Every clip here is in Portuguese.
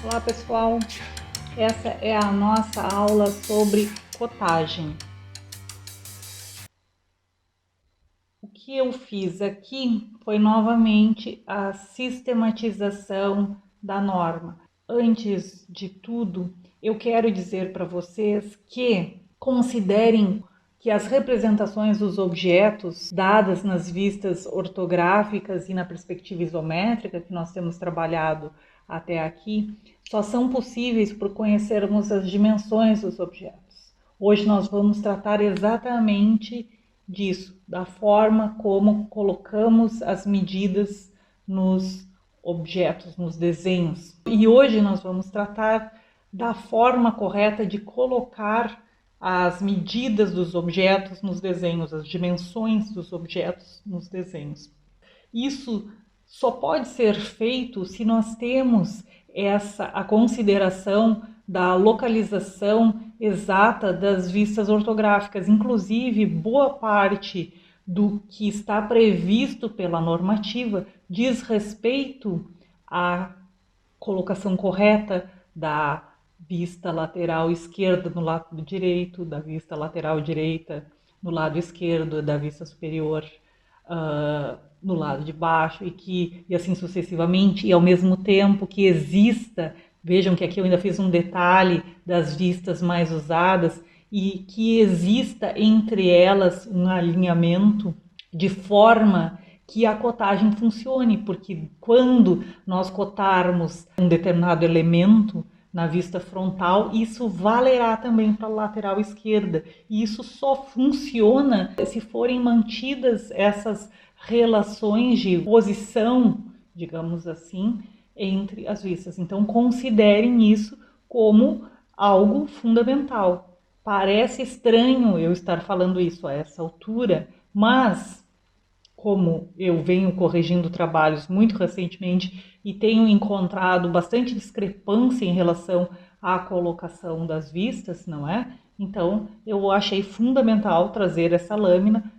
Olá pessoal, essa é a nossa aula sobre cotagem. O que eu fiz aqui foi novamente a sistematização da norma. Antes de tudo, eu quero dizer para vocês que considerem que as representações dos objetos dadas nas vistas ortográficas e na perspectiva isométrica que nós temos trabalhado até aqui só são possíveis por conhecermos as dimensões dos objetos. Hoje nós vamos tratar exatamente disso, da forma como colocamos as medidas nos objetos, nos desenhos. E hoje nós vamos tratar da forma correta de colocar as medidas dos objetos nos desenhos, as dimensões dos objetos nos desenhos. Isso só pode ser feito se nós temos a consideração da localização exata das vistas ortográficas. Inclusive, boa parte do que está previsto pela normativa diz respeito à colocação correta da vista lateral esquerda no lado direito, da vista lateral direita no lado esquerdo, da vista superior no lado de baixo, e assim sucessivamente, e ao mesmo tempo que exista, vejam que aqui eu ainda fiz um detalhe das vistas mais usadas, e que exista entre elas um alinhamento de forma que a cotagem funcione, porque quando nós cotarmos um determinado elemento na vista frontal, isso valerá também para a lateral esquerda. E isso só funciona se forem mantidas essas relações de posição, digamos assim, entre as vistas. Então, considerem isso como algo fundamental. Parece estranho eu estar falando isso a essa altura, mas como eu venho corrigindo trabalhos muito recentemente e tenho encontrado bastante discrepância em relação à colocação das vistas, não é? Então, eu achei fundamental trazer essa lâmina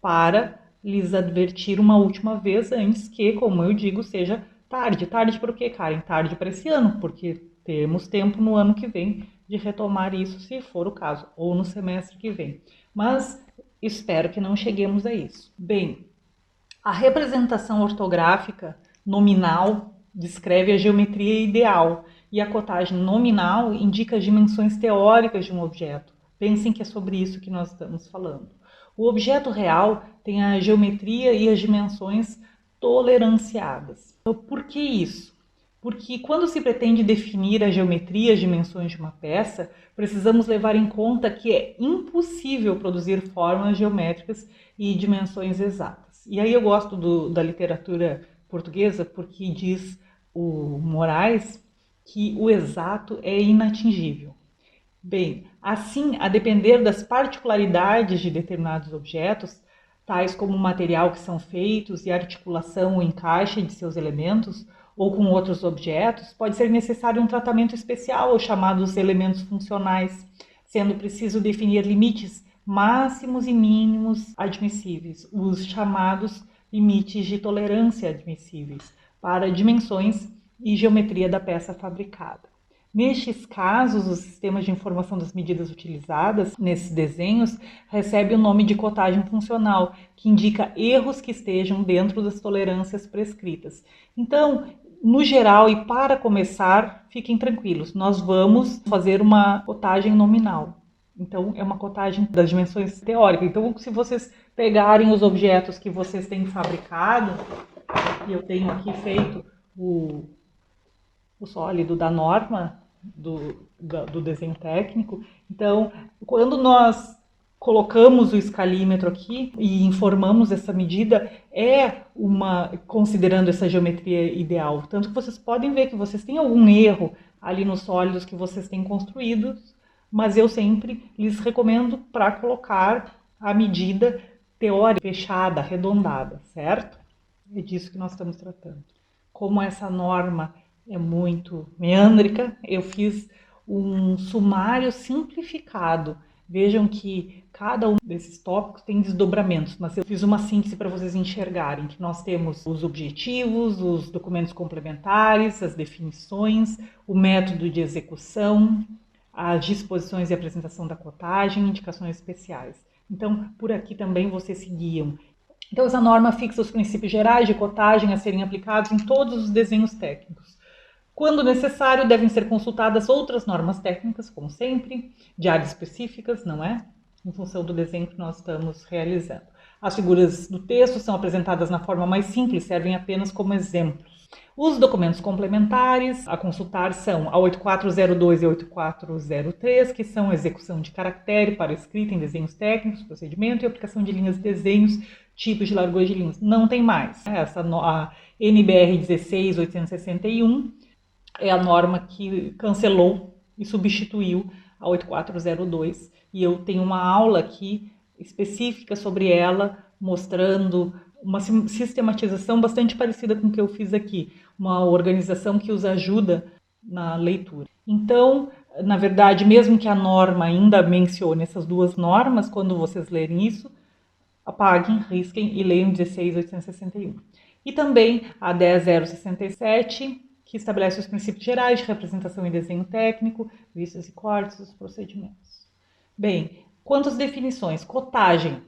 para lhes advertir uma última vez antes que, como eu digo, seja tarde. Tarde para o quê, Karen? Tarde para esse ano, porque temos tempo no ano que vem de retomar isso, se for o caso, ou no semestre que vem. Mas espero que não cheguemos a isso. Bem, a representação ortográfica nominal descreve a geometria ideal e a cotagem nominal indica as dimensões teóricas de um objeto. Pensem que é sobre isso que nós estamos falando. O objeto real tem a geometria e as dimensões toleranciadas. Então, por que isso? Porque quando se pretende definir a geometria e as dimensões de uma peça, precisamos levar em conta que é impossível produzir formas geométricas e dimensões exatas. E aí eu gosto da literatura portuguesa porque diz o Moraes que o exato é inatingível. Bem, assim, a depender das particularidades de determinados objetos, tais como o material que são feitos e a articulação ou encaixe de seus elementos, ou com outros objetos, pode ser necessário um tratamento especial, ou chamados elementos funcionais, sendo preciso definir limites máximos e mínimos admissíveis, os chamados limites de tolerância admissíveis, para dimensões e geometria da peça fabricada. Nestes casos, os sistemas de informação das medidas utilizadas nesses desenhos recebe o nome de cotagem funcional, que indica erros que estejam dentro das tolerâncias prescritas. Então, no geral e para começar, fiquem tranquilos, nós vamos fazer uma cotagem nominal. Então, é uma cotagem das dimensões teóricas. Então, se vocês pegarem os objetos que vocês têm fabricado, e eu tenho aqui feito o sólido da norma do desenho técnico. Então, quando nós colocamos o escalímetro aqui e informamos essa medida, considerando essa geometria ideal. Tanto que vocês podem ver que vocês têm algum erro ali nos sólidos que vocês têm construídos, mas eu sempre lhes recomendo para colocar a medida teórica, fechada, arredondada, certo? É disso que nós estamos tratando. Como essa norma é muito meândrica, eu fiz um sumário simplificado. Vejam que cada um desses tópicos tem desdobramentos, mas eu fiz uma síntese para vocês enxergarem que nós temos os objetivos, os documentos complementares, as definições, o método de execução, as disposições e apresentação da cotagem, indicações especiais. Então, por aqui também vocês seguiam. Então, essa norma fixa os princípios gerais de cotagem a serem aplicados em todos os desenhos técnicos. Quando necessário, devem ser consultadas outras normas técnicas, como sempre, de áreas específicas, não é? Em função do desenho que nós estamos realizando. As figuras do texto são apresentadas na forma mais simples, servem apenas como exemplos. Os documentos complementares a consultar são a 8402 e 8403, que são execução de caractere para escrita em desenhos técnicos, procedimento e aplicação de linhas de desenhos, tipos de largura de linhas. Não tem mais. A NBR 16861 é a norma que cancelou e substituiu a 8402. E eu tenho uma aula aqui específica sobre ela, mostrando uma sistematização bastante parecida com o que eu fiz aqui, uma organização que os ajuda na leitura. Então, na verdade, mesmo que a norma ainda mencione essas duas normas, quando vocês lerem isso, apaguem, risquem e leiam 16.861. E também a 10.067, que estabelece os princípios gerais de representação e desenho técnico, vistas e cortes dos procedimentos. Bem, quanto às definições, cotagem.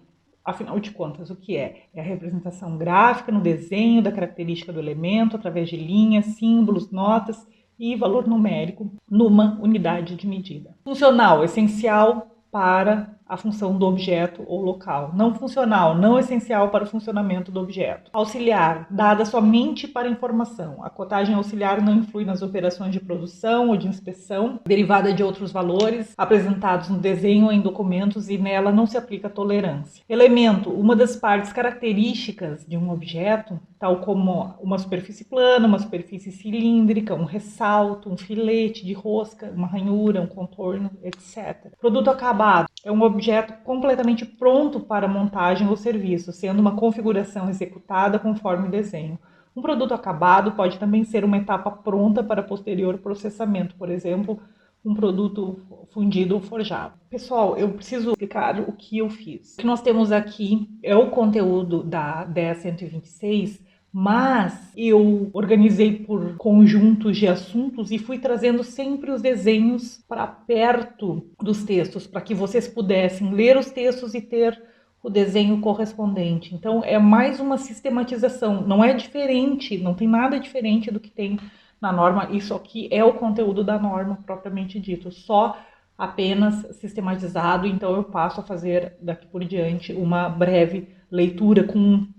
Afinal de contas, o que é? É a representação gráfica no desenho da característica do elemento através de linhas, símbolos, notas e valor numérico numa unidade de medida. Funcional, essencial para a função do objeto ou local. Não funcional, não essencial para o funcionamento do objeto. Auxiliar, dada somente para informação. A cotagem auxiliar não influi nas operações de produção ou de inspeção, derivada de outros valores apresentados no desenho ou em documentos, e nela não se aplica tolerância. Elemento, uma das partes características de um objeto, tal como uma superfície plana, uma superfície cilíndrica, um ressalto, um filete de rosca, uma ranhura, um contorno, etc. Produto acabado é um objeto completamente pronto para montagem ou serviço, sendo uma configuração executada conforme o desenho. Um produto acabado pode também ser uma etapa pronta para posterior processamento, por exemplo, um produto fundido ou forjado. Pessoal, eu preciso explicar o que eu fiz. O que nós temos aqui é o conteúdo da 10.126, mas eu organizei por conjuntos de assuntos e fui trazendo sempre os desenhos para perto dos textos, para que vocês pudessem ler os textos e ter o desenho correspondente. Então, é mais uma sistematização, não é diferente, não tem nada diferente do que tem na norma. Isso aqui é o conteúdo da norma propriamente dito, só apenas sistematizado. Então, eu passo a fazer daqui por diante uma breve leitura,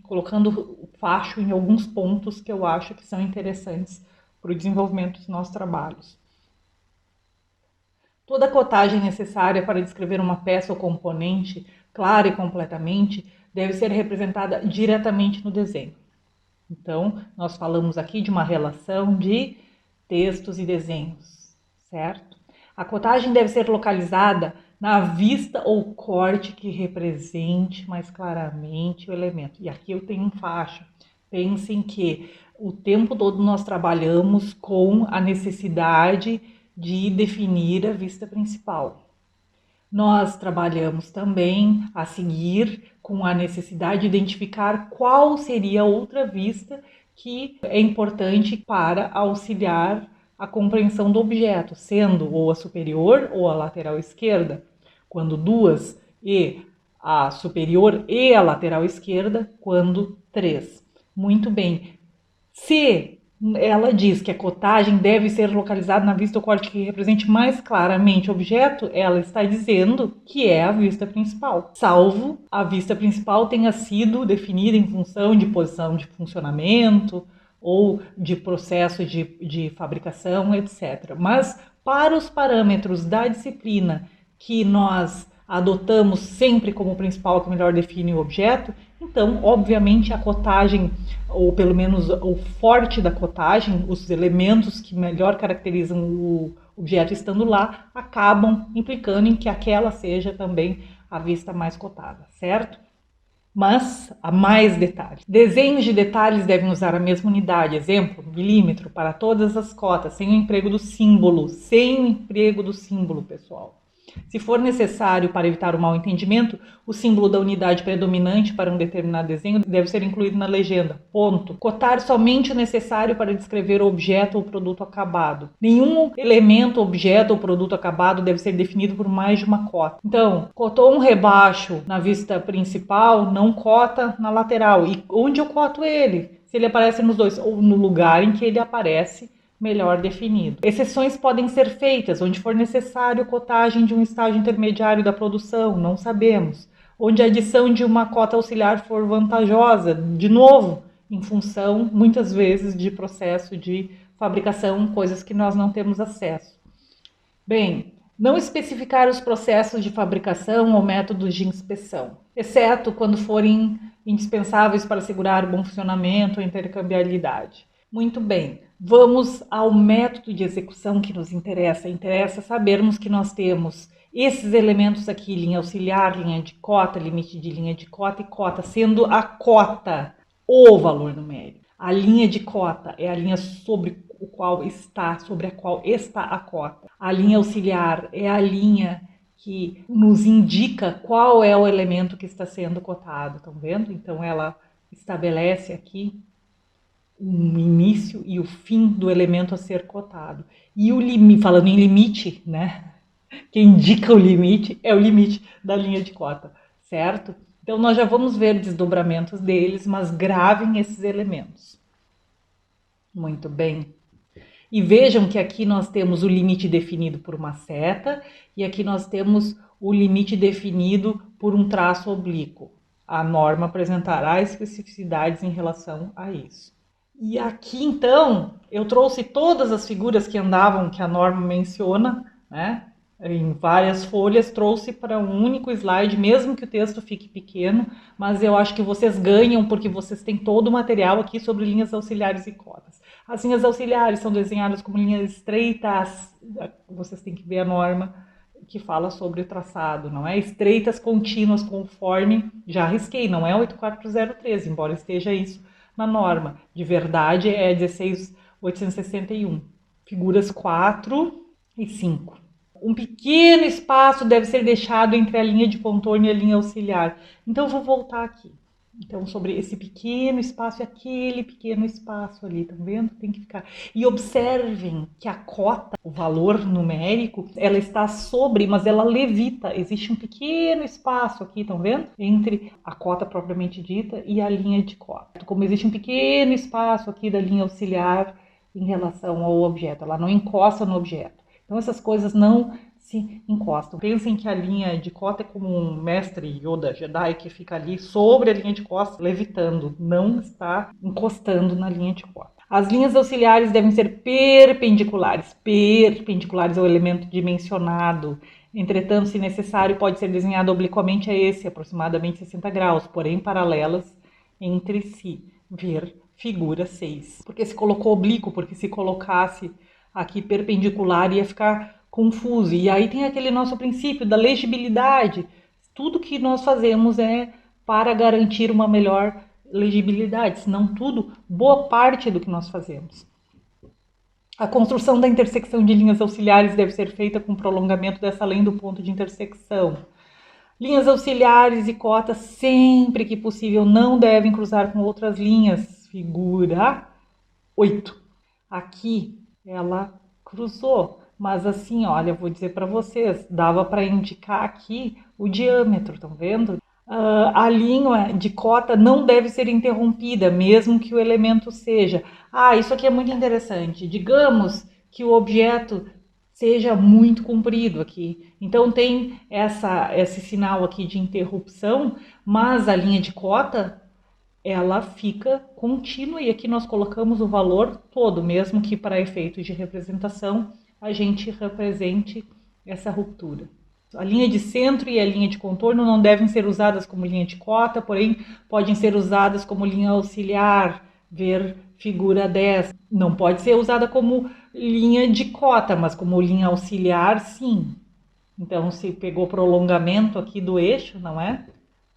colocando o facho em alguns pontos que eu acho que são interessantes para o desenvolvimento dos nossos trabalhos. Toda cotagem necessária para descrever uma peça ou componente, clara e completamente, deve ser representada diretamente no desenho. Então, nós falamos aqui de uma relação de textos e desenhos, certo? A cotagem deve ser localizada na vista ou corte que represente mais claramente o elemento. E aqui eu tenho um facho. Pensem que o tempo todo nós trabalhamos com a necessidade de definir a vista principal. Nós trabalhamos também a seguir com a necessidade de identificar qual seria a outra vista que é importante para auxiliar a compreensão do objeto, sendo ou a superior ou a lateral esquerda, quando duas, e a superior e a lateral esquerda, quando três. Muito bem. Se ela diz que a cotagem deve ser localizada na vista ou corte que represente mais claramente o objeto, ela está dizendo que é a vista principal, salvo a vista principal tenha sido definida em função de posição de funcionamento ou de processo de fabricação, etc. Mas para os parâmetros da disciplina que nós adotamos sempre como principal, que melhor define o objeto, então, obviamente, a cotagem, ou pelo menos o forte da cotagem, os elementos que melhor caracterizam o objeto estando lá, acabam implicando em que aquela seja também a vista mais cotada, certo? Mas há mais detalhes. Desenhos de detalhes devem usar a mesma unidade, exemplo, milímetro, para todas as cotas, sem o emprego do símbolo, pessoal. Se for necessário para evitar o mal-entendimento, o símbolo da unidade predominante para um determinado desenho deve ser incluído na legenda. Ponto. Cotar somente o necessário para descrever o objeto ou produto acabado. Nenhum elemento, objeto ou produto acabado deve ser definido por mais de uma cota. Então, cotou um rebaixo na vista principal, não cota na lateral. E onde eu coto ele? Se ele aparece nos dois, ou no lugar em que ele aparece, melhor definido. Exceções podem ser feitas onde for necessário cotagem de um estágio intermediário da produção, não sabemos. Onde a adição de uma cota auxiliar for vantajosa, de novo, em função, muitas vezes, de processo de fabricação, coisas que nós não temos acesso. Bem, não especificar os processos de fabricação ou métodos de inspeção, exceto quando forem indispensáveis para assegurar o bom funcionamento ou intercambiabilidade. Muito bem, vamos ao método de execução que nos interessa. Interessa sabermos que nós temos esses elementos aqui, linha auxiliar, linha de cota, limite de linha de cota e cota, sendo a cota o valor numérico. A linha de cota é a linha sobre a qual está a cota. A linha auxiliar é a linha que nos indica qual é o elemento que está sendo cotado, estão vendo? Então ela estabelece aqui o início e o fim do elemento a ser cotado. E o limite, falando em limite, né? Quem indica o limite é o limite da linha de cota, certo? Então nós já vamos ver desdobramentos deles, mas gravem esses elementos. Muito bem. E vejam que aqui nós temos o limite definido por uma seta e aqui nós temos o limite definido por um traço oblíquo. A norma apresentará especificidades em relação a isso. E aqui, então, eu trouxe todas as figuras que andavam, que a norma menciona, né? Em várias folhas, trouxe para um único slide, mesmo que o texto fique pequeno, mas eu acho que vocês ganham porque vocês têm todo o material aqui sobre linhas auxiliares e cotas. As linhas auxiliares são desenhadas como linhas estreitas, vocês têm que ver a norma que fala sobre o traçado, não é? Estreitas contínuas conforme, já risquei, não é 84013, embora esteja isso na norma. De verdade é 16861. Figuras 4 e 5. Um pequeno espaço deve ser deixado entre a linha de contorno e a linha auxiliar. Então eu vou voltar aqui. Então sobre esse pequeno espaço e aquele pequeno espaço ali, estão vendo? Tem que ficar. E observem que a cota, o valor numérico, ela está sobre, mas ela levita. Existe um pequeno espaço aqui, estão vendo? Entre a cota propriamente dita e a linha de cota. Como existe um pequeno espaço aqui da linha auxiliar em relação ao objeto, ela não encosta no objeto. Então essas coisas não se encostam. Pensem que a linha de cota é como um mestre Yoda Jedi que fica ali sobre a linha de cota, levitando, não está encostando na linha de cota. As linhas auxiliares devem ser perpendiculares. Perpendiculares é o elemento dimensionado. Entretanto, se necessário, pode ser desenhado obliquamente a esse, aproximadamente 60 graus, porém paralelas entre si. Ver figura 6. Porque se colocou oblíquo, porque se colocasse aqui perpendicular ia ficar confuso. E aí tem aquele nosso princípio da legibilidade. Tudo que nós fazemos é para garantir uma melhor legibilidade, se não tudo, boa parte do que nós fazemos. A construção da intersecção de linhas auxiliares deve ser feita com prolongamento dessa além do ponto de intersecção. Linhas auxiliares e cotas, sempre que possível, não devem cruzar com outras linhas. Figura 8. Aqui ela cruzou, mas assim, olha, vou dizer para vocês, dava para indicar aqui o diâmetro, estão vendo? A linha de cota não deve ser interrompida, mesmo que o elemento seja. Isso aqui é muito interessante. Digamos que o objeto seja muito comprido aqui. Então tem esse sinal aqui de interrupção, mas a linha de cota ela fica contínua e aqui nós colocamos o valor todo, mesmo que para efeitos de representação a gente represente essa ruptura. A linha de centro e a linha de contorno não devem ser usadas como linha de cota, porém podem ser usadas como linha auxiliar, ver figura 10. Não pode ser usada como linha de cota, mas como linha auxiliar, sim. Então se pegou prolongamento aqui do eixo, não é?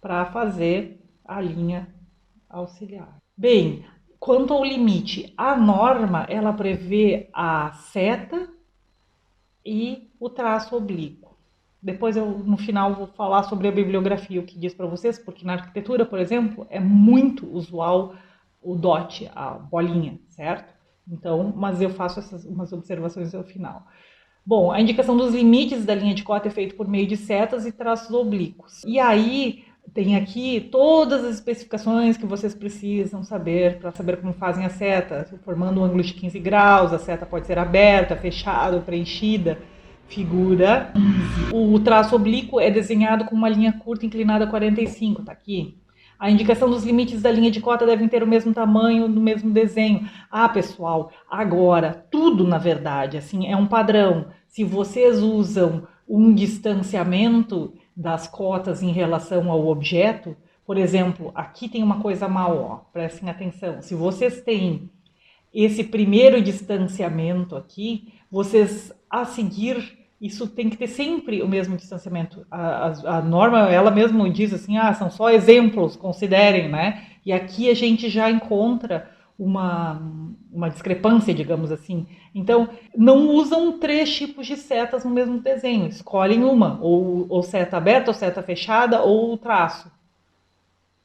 Para fazer a linha auxiliar. Bem, quanto ao limite, a norma ela prevê a seta e o traço oblíquo. Depois eu, no final, vou falar sobre a bibliografia, o que diz para vocês, porque na arquitetura, por exemplo, é muito usual o dot, a bolinha, certo? Então, mas eu faço umas observações ao final. Bom, a indicação dos limites da linha de cota é feita por meio de setas e traços oblíquos. E aí tem aqui todas as especificações que vocês precisam saber para saber como fazem a seta, formando um ângulo de 15 graus, a seta pode ser aberta, fechada ou preenchida. Figura 15. O traço oblíquo é desenhado com uma linha curta inclinada a 45, tá aqui. A indicação dos limites da linha de cota devem ter o mesmo tamanho no mesmo desenho. Ah, pessoal, agora, tudo na verdade, assim, é um padrão. Se vocês usam um distanciamento das cotas em relação ao objeto, por exemplo, aqui tem uma coisa mal, ó, prestem atenção. Se vocês têm esse primeiro distanciamento aqui, vocês a seguir, isso tem que ter sempre o mesmo distanciamento. A norma, ela mesma diz assim, são só exemplos, considerem, né? E aqui a gente já encontra uma discrepância, digamos assim. Então, não usam 3 tipos de setas no mesmo desenho, escolhem uma, ou seta aberta, ou seta fechada, ou traço.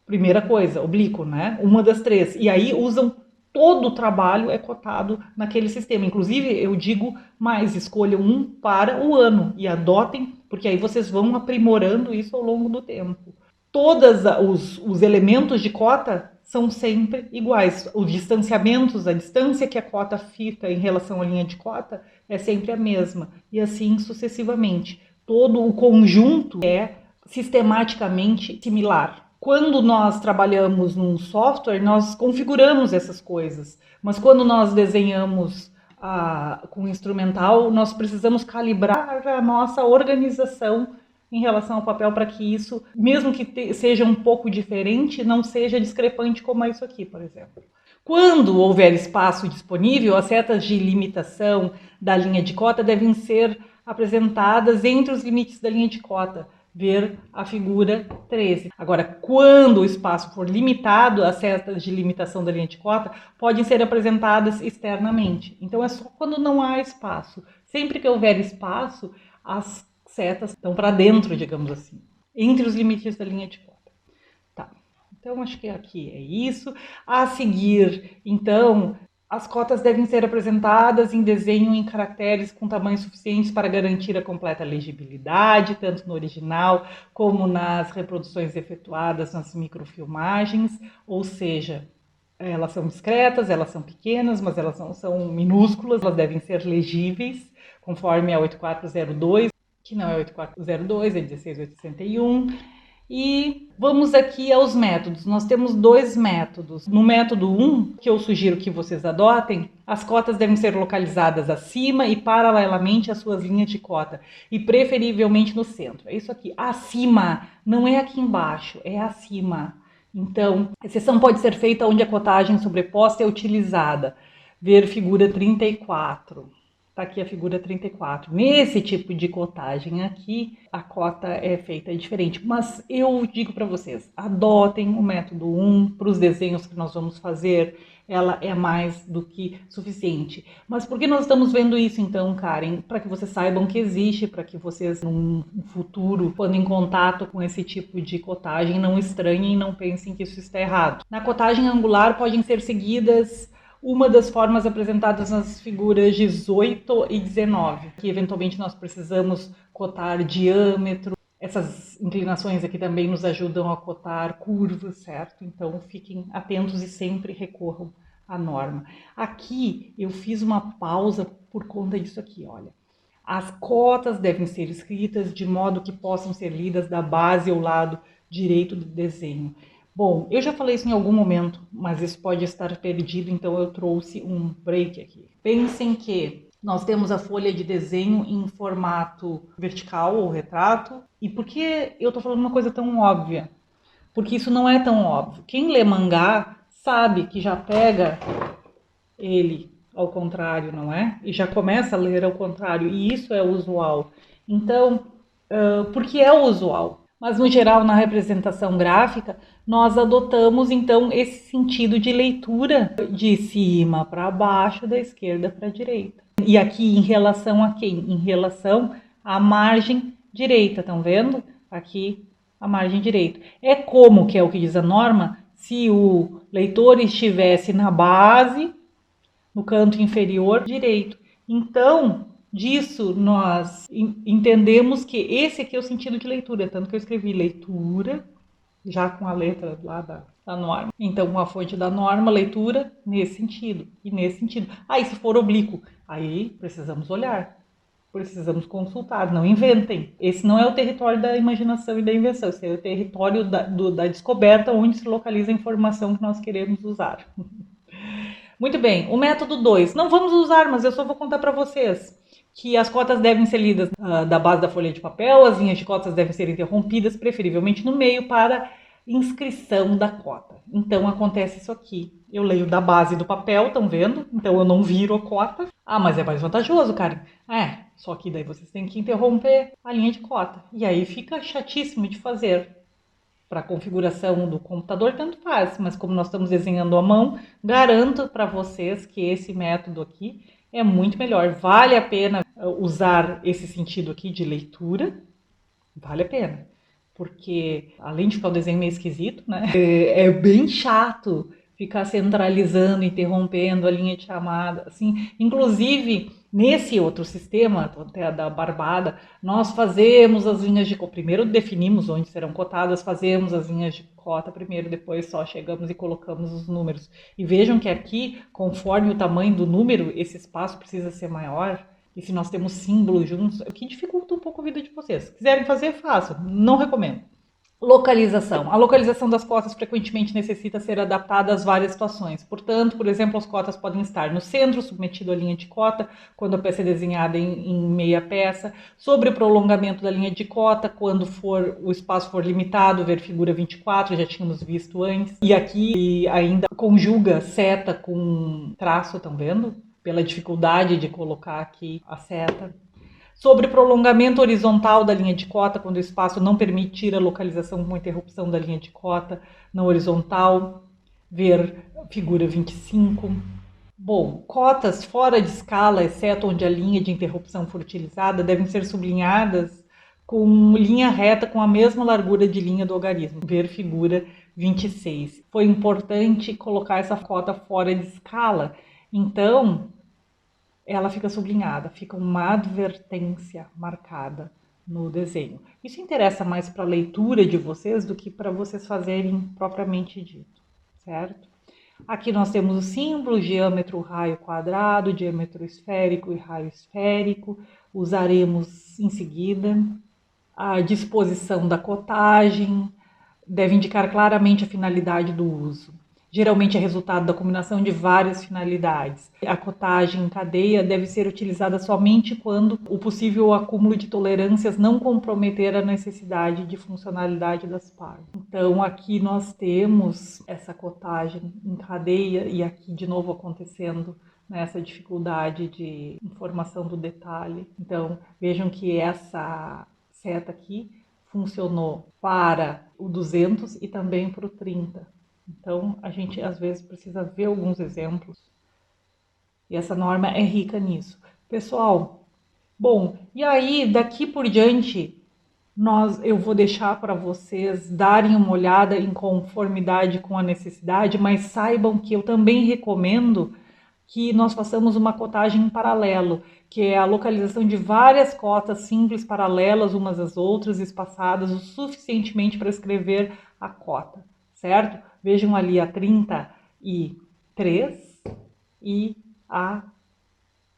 Primeira coisa, oblíquo, né? Uma das 3. E aí usam todo o trabalho é cotado naquele sistema. Inclusive, eu digo mais, escolham um para o ano e adotem, porque aí vocês vão aprimorando isso ao longo do tempo. Todos os elementos de cota são sempre iguais. Os distanciamentos, a distância que a cota fica em relação à linha de cota é sempre a mesma. E assim sucessivamente. Todo o conjunto é sistematicamente similar. Quando nós trabalhamos num software, nós configuramos essas coisas, mas quando nós desenhamos com instrumental, nós precisamos calibrar a nossa organização em relação ao papel para que isso, mesmo que seja um pouco diferente, não seja discrepante como é isso aqui, por exemplo. Quando houver espaço disponível, as setas de limitação da linha de cota devem ser apresentadas entre os limites da linha de cota. Ver a figura 13. Agora, quando o espaço for limitado, as setas de limitação da linha de cota podem ser apresentadas externamente. Então, é só quando não há espaço. Sempre que houver espaço, as setas estão para dentro, digamos assim, entre os limites da linha de cota. Tá. Então, acho que aqui é isso. A seguir, então, as cotas devem ser apresentadas em desenho em caracteres com tamanhos suficientes para garantir a completa legibilidade, tanto no original como nas reproduções efetuadas nas microfilmagens, ou seja, elas são discretas, elas são pequenas, mas elas não são minúsculas, elas devem ser legíveis, conforme a 8402, que não é 8402, é 16861. E vamos aqui aos métodos. Nós temos 2 métodos. No método 1, que eu sugiro que vocês adotem, as cotas devem ser localizadas acima e paralelamente às suas linhas de cota, e preferivelmente no centro. É isso aqui, acima, não é aqui embaixo, é acima. Então, a exceção pode ser feita onde a cotagem sobreposta é utilizada. Ver figura 34. Está aqui a figura 34. Nesse tipo de cotagem aqui, a cota é feita diferente. Mas eu digo para vocês, adotem o método 1 para os desenhos que nós vamos fazer. Ela é mais do que suficiente. Mas por que nós estamos vendo isso então, Karen? Para que vocês saibam que existe, para que vocês, no futuro, quando em contato com esse tipo de cotagem, não estranhem e não pensem que isso está errado. Na cotagem angular podem ser seguidas uma das formas apresentadas nas figuras 18 e 19, que eventualmente nós precisamos cotar diâmetro. Essas inclinações aqui também nos ajudam a cotar curvas, certo? Então fiquem atentos e sempre recorram à norma. Aqui eu fiz uma pausa por conta disso aqui, olha. As cotas devem ser escritas de modo que possam ser lidas da base ao lado direito do desenho. Bom, eu já falei isso em algum momento, mas isso pode estar perdido, então eu trouxe um break aqui. Pensem que nós temos a folha de desenho em formato vertical ou retrato. E por que eu estou falando uma coisa tão óbvia? Porque isso não é tão óbvio. Quem lê mangá sabe que já pega ele ao contrário, não é? E já começa a ler ao contrário, e isso é usual. Então, por que é usual? Mas, no geral, na representação gráfica, nós adotamos, então, esse sentido de leitura de cima para baixo, da esquerda para a direita. E aqui, em relação a quem? Em relação à margem direita, estão vendo? Aqui a margem direita. É como, que é o que diz a norma, se o leitor estivesse na base, no canto inferior direito. Então, disso nós entendemos que esse aqui é o sentido de leitura, tanto que eu escrevi leitura, já com a letra lá da norma. Então, a fonte da norma, leitura, nesse sentido, e nesse sentido. Aí, se for oblíquo, aí precisamos olhar, precisamos consultar, não inventem. Esse não é o território da imaginação e da invenção, esse é o território da descoberta, onde se localiza a informação que nós queremos usar. Muito bem, o método 2. Não vamos usar, mas eu só vou contar para vocês que as cotas devem ser lidas da base da folha de papel, as linhas de cotas devem ser interrompidas, preferivelmente no meio, para inscrição da cota. Então, acontece isso aqui. Eu leio da base do papel, estão vendo? Então, eu não viro a cota. Ah, mas é mais vantajoso, cara. Só que daí vocês têm que interromper a linha de cota. E aí fica chatíssimo de fazer. Para a configuração do computador, tanto faz, mas como nós estamos desenhando à mão, garanto para vocês que esse método aqui é muito melhor. Vale a pena usar esse sentido aqui de leitura, vale a pena, porque além de ficar o desenho meio esquisito, né, é bem chato ficar centralizando, interrompendo a linha de chamada, assim. Inclusive, nesse outro sistema, até da Barbada, nós fazemos as linhas de cota. Primeiro definimos onde serão cotadas, fazemos as linhas de cota primeiro, depois só chegamos e colocamos os números. E vejam que aqui, conforme o tamanho do número, esse espaço precisa ser maior. E se nós temos símbolos juntos, o que dificulta um pouco a vida de vocês. Se quiserem fazer, façam. Não recomendo. Localização. A localização das cotas frequentemente necessita ser adaptada às várias situações. Portanto, por exemplo, as cotas podem estar no centro, submetido à linha de cota, quando a peça é desenhada em meia peça, sobre o prolongamento da linha de cota, quando o espaço for limitado, ver figura 24, já tínhamos visto antes. E aqui ainda conjuga seta com traço, estão vendo? Pela dificuldade de colocar aqui a seta. Sobre prolongamento horizontal da linha de cota, quando o espaço não permitir a localização com interrupção da linha de cota na horizontal, ver figura 25. Bom, cotas fora de escala, exceto onde a linha de interrupção for utilizada, devem ser sublinhadas com linha reta com a mesma largura de linha do algarismo, ver figura 26. Foi importante colocar essa cota fora de escala, então ela fica sublinhada, fica uma advertência marcada no desenho. Isso interessa mais para a leitura de vocês do que para vocês fazerem propriamente dito, certo? Aqui nós temos o símbolo, diâmetro, raio quadrado, diâmetro esférico e raio esférico. Usaremos em seguida. A disposição da cotagem deve indicar claramente a finalidade do uso. Geralmente é resultado da combinação de várias finalidades. A cotagem em cadeia deve ser utilizada somente quando o possível acúmulo de tolerâncias não comprometer a necessidade de funcionalidade das partes. Então aqui nós temos essa cotagem em cadeia e aqui de novo acontecendo essa dificuldade de informação do detalhe. Então vejam que essa seta aqui funcionou para o 200 e também para o 30. Então, a gente às vezes precisa ver alguns exemplos. E essa norma é rica nisso. Pessoal, bom, e aí daqui por diante, eu vou deixar para vocês darem uma olhada em conformidade com a necessidade, mas saibam que eu também recomendo que nós façamos uma cotagem em paralelo, que é a localização de várias cotas simples paralelas umas às outras, espaçadas o suficientemente para escrever a cota, certo? Vejam ali a 33 e a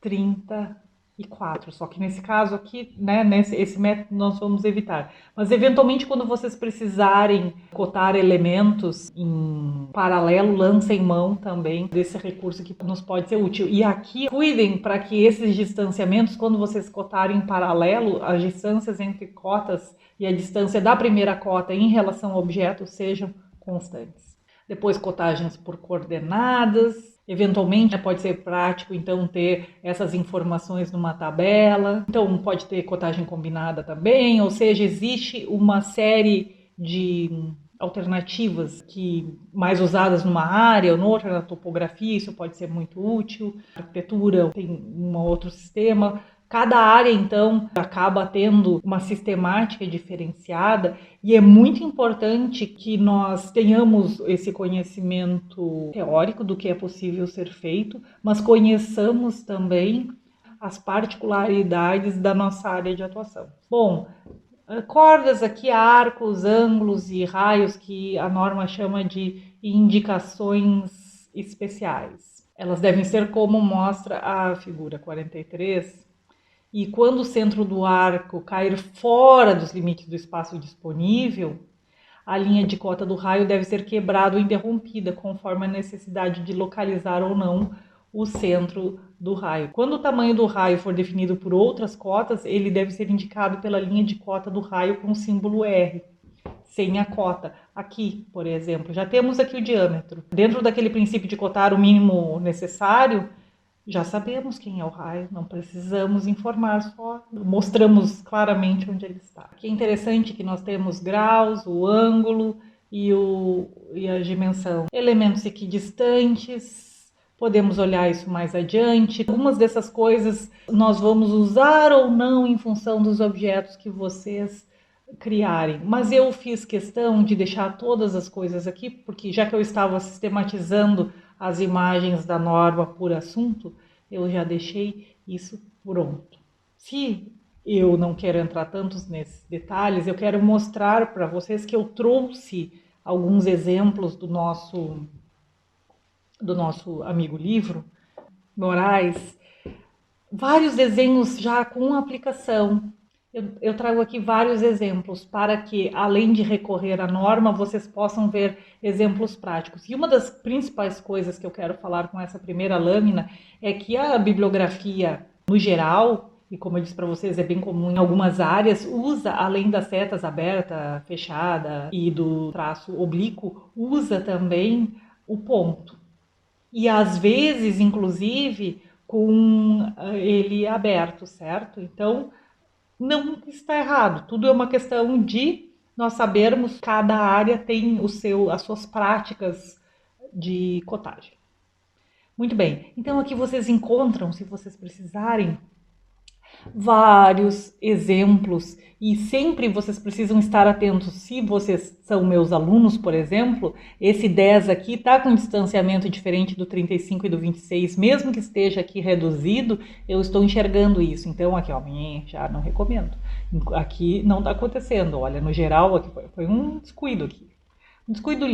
34. Só que nesse caso aqui, né, esse método nós vamos evitar. Mas eventualmente quando vocês precisarem cotar elementos em paralelo, lancem mão também desse recurso que nos pode ser útil. E aqui cuidem para que esses distanciamentos, quando vocês cotarem em paralelo, as distâncias entre cotas e a distância da primeira cota em relação ao objeto sejam constantes. Depois cotagens por coordenadas, eventualmente pode ser prático então ter essas informações numa tabela, então pode ter cotagem combinada também, ou seja, existe uma série de alternativas que mais usadas numa área ou noutra, na topografia, isso pode ser muito útil. A arquitetura tem um outro sistema, Cada área, então, acaba tendo uma sistemática diferenciada e é muito importante que nós tenhamos esse conhecimento teórico do que é possível ser feito, mas conheçamos também as particularidades da nossa área de atuação. Bom, cordas aqui, arcos, ângulos e raios que a norma chama de indicações especiais. Elas devem ser como mostra a figura 43. E quando o centro do arco cair fora dos limites do espaço disponível, a linha de cota do raio deve ser quebrada ou interrompida, conforme a necessidade de localizar ou não o centro do raio. Quando o tamanho do raio for definido por outras cotas, ele deve ser indicado pela linha de cota do raio com o símbolo R, sem a cota. Aqui, por exemplo, já temos aqui o diâmetro. Dentro daquele princípio de cotar o mínimo necessário, já sabemos quem é o raio, não precisamos informar, só mostramos claramente onde ele está. Aqui é interessante que nós temos graus, o ângulo e a dimensão. Elementos equidistantes, podemos olhar isso mais adiante. Algumas dessas coisas nós vamos usar ou não em função dos objetos que vocês criarem, mas eu fiz questão de deixar todas as coisas aqui, porque já que eu estava sistematizando as imagens da norma por assunto, eu já deixei isso pronto. Se eu não quero entrar tantos nesses detalhes, eu quero mostrar para vocês que eu trouxe alguns exemplos do nosso amigo livro, Moraes, vários desenhos já com aplicação. Eu trago aqui vários exemplos para que, além de recorrer à norma, vocês possam ver exemplos práticos. E uma das principais coisas que eu quero falar com essa primeira lâmina é que a bibliografia, no geral, e como eu disse para vocês, é bem comum em algumas áreas, usa, além das setas aberta, fechada e do traço oblíquo, usa também o ponto. E às vezes, inclusive, com ele aberto, certo? Então, não está errado. Tudo é uma questão de nós sabermos que cada área tem as suas práticas de cotagem. Muito bem. Então aqui vocês encontram, se vocês precisarem, vários exemplos e sempre vocês precisam estar atentos. Se vocês são meus alunos, por exemplo, esse 10 aqui está com distanciamento diferente do 35 e do 26, mesmo que esteja aqui reduzido, eu estou enxergando isso. Então aqui, ó, já não recomendo. Aqui não está acontecendo, olha, no geral aqui foi um descuido aqui. Um descuido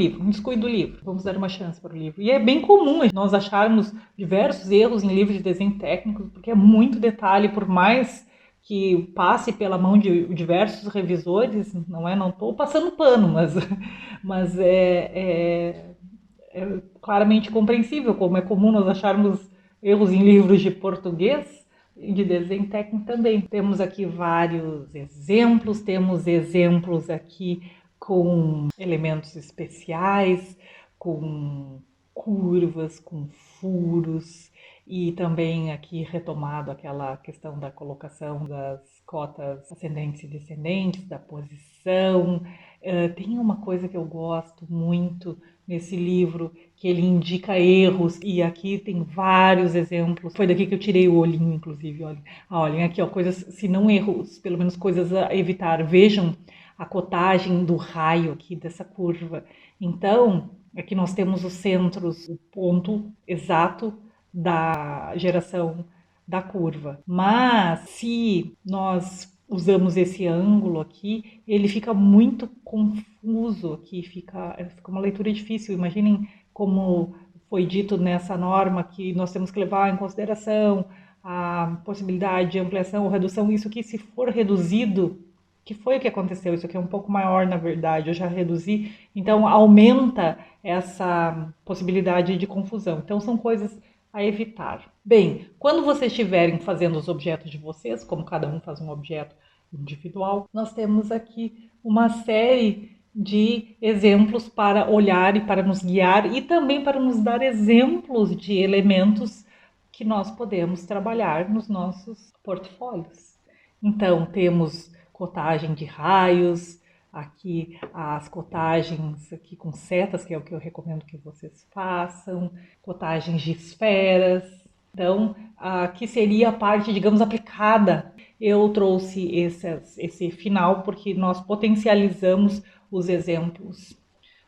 do livro. Vamos dar uma chance para o livro. E é bem comum nós acharmos diversos erros em livros de desenho técnico, porque é muito detalhe, por mais que passe pela mão de diversos revisores, não estou passando pano, mas é claramente compreensível, como é comum nós acharmos erros em livros de português e de desenho técnico também. Temos aqui vários exemplos, temos exemplos aqui com elementos especiais, com curvas, com furos, e também aqui retomado aquela questão da colocação das cotas ascendentes e descendentes, da posição. Tem uma coisa que eu gosto muito nesse livro, que ele indica erros, e aqui tem vários exemplos. Foi daqui que eu tirei o olhinho, inclusive, olhem. Olhem aqui, ó, coisas, se não erros, pelo menos coisas a evitar. Vejam a cotagem do raio aqui dessa curva. Então, aqui nós temos os centros, o ponto exato da geração da curva. Mas se nós usamos esse ângulo aqui, ele fica muito confuso aqui, fica uma leitura difícil. Imaginem como foi dito nessa norma que nós temos que levar em consideração a possibilidade de ampliação ou redução. Isso aqui, se for reduzido, que foi o que aconteceu, isso aqui é um pouco maior na verdade, eu já reduzi, então aumenta essa possibilidade de confusão. Então são coisas a evitar. Bem, quando vocês estiverem fazendo os objetos de vocês, como cada um faz um objeto individual, nós temos aqui uma série de exemplos para olhar e para nos guiar e também para nos dar exemplos de elementos que nós podemos trabalhar nos nossos portfólios. Então temos cotagem de raios, aqui as cotagens aqui com setas, que é o que eu recomendo que vocês façam, cotagens de esferas, Então, aqui seria a parte, digamos, aplicada. Eu trouxe esse final porque nós potencializamos os exemplos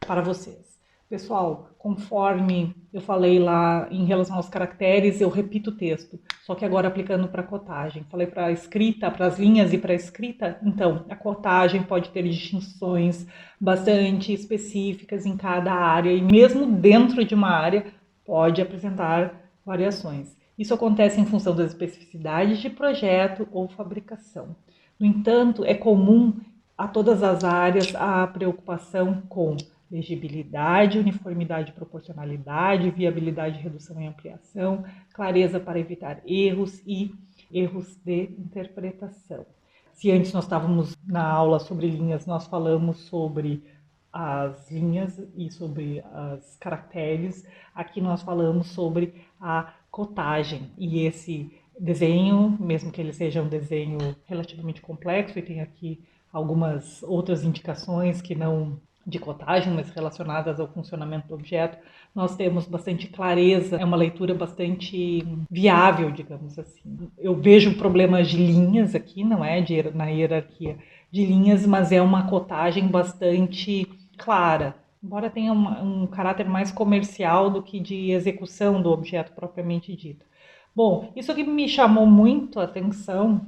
para vocês. Pessoal, conforme eu falei lá em relação aos caracteres, eu repito o texto, só que agora aplicando para a cotagem. Falei para a escrita, para as linhas e para a escrita, então a cotagem pode ter distinções bastante específicas em cada área e mesmo dentro de uma área pode apresentar variações. Isso acontece em função das especificidades de projeto ou fabricação. No entanto, é comum a todas as áreas a preocupação com legibilidade, uniformidade, proporcionalidade, viabilidade, redução e ampliação, clareza para evitar erros e erros de interpretação. Se antes nós estávamos na aula sobre linhas, nós falamos sobre as linhas e sobre os caracteres, aqui nós falamos sobre a cotagem. E esse desenho, mesmo que ele seja um desenho relativamente complexo, e tem aqui algumas outras indicações que não de cotagem, mas relacionadas ao funcionamento do objeto, nós temos bastante clareza, é uma leitura bastante viável, digamos assim. Eu vejo problemas de linhas aqui, não é na hierarquia de linhas, mas é uma cotagem bastante clara, embora tenha um caráter mais comercial do que de execução do objeto propriamente dito. Bom, isso aqui me chamou muito a atenção,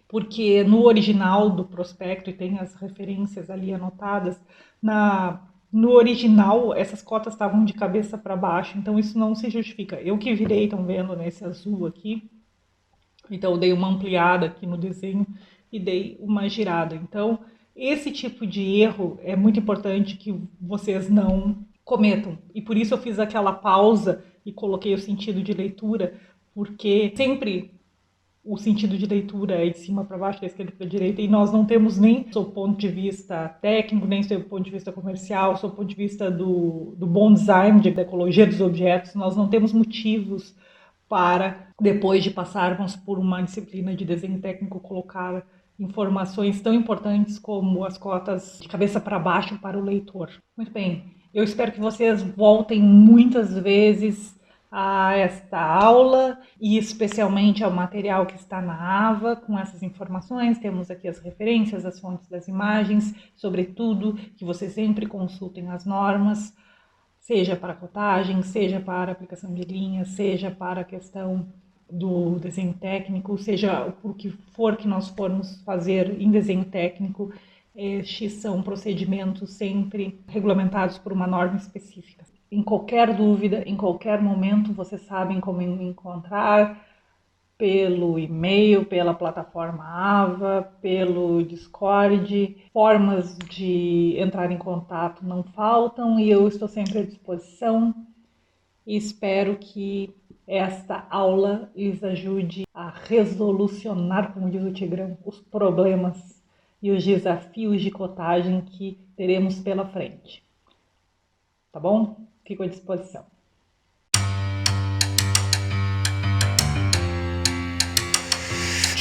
porque no original do prospecto, e tem as referências ali anotadas, no original essas cotas estavam de cabeça para baixo, então isso não se justifica. Eu que virei, estão vendo nesse azul aqui, então eu dei uma ampliada aqui no desenho e dei uma girada. Então esse tipo de erro é muito importante que vocês não cometam, e por isso eu fiz aquela pausa e coloquei o sentido de leitura, porque sempre o sentido de leitura é de cima para baixo, da esquerda para a direita, e nós não temos nem do ponto de vista técnico, nem do ponto de vista comercial, do ponto de vista do bom design, da ecologia dos objetos, nós não temos motivos para, depois de passarmos por uma disciplina de desenho técnico, colocar informações tão importantes como as cotas de cabeça para baixo para o leitor. Muito bem, eu espero que vocês voltem muitas vezes a esta aula e especialmente ao material que está na AVA com essas informações. Temos aqui as referências, as fontes das imagens, sobretudo que vocês sempre consultem as normas, seja para cotagem, seja para aplicação de linhas, seja para a questão do desenho técnico, seja o que for que nós formos fazer em desenho técnico, estes são procedimentos sempre regulamentados por uma norma específica. Em qualquer dúvida, em qualquer momento, vocês sabem como me encontrar pelo e-mail, pela plataforma AVA, pelo Discord. Formas de entrar em contato não faltam e eu estou sempre à disposição. E espero que esta aula lhes ajude a resolucionar, como diz o Tigrão, os problemas e os desafios de cotagem que teremos pela frente. Tá bom? Fico à disposição.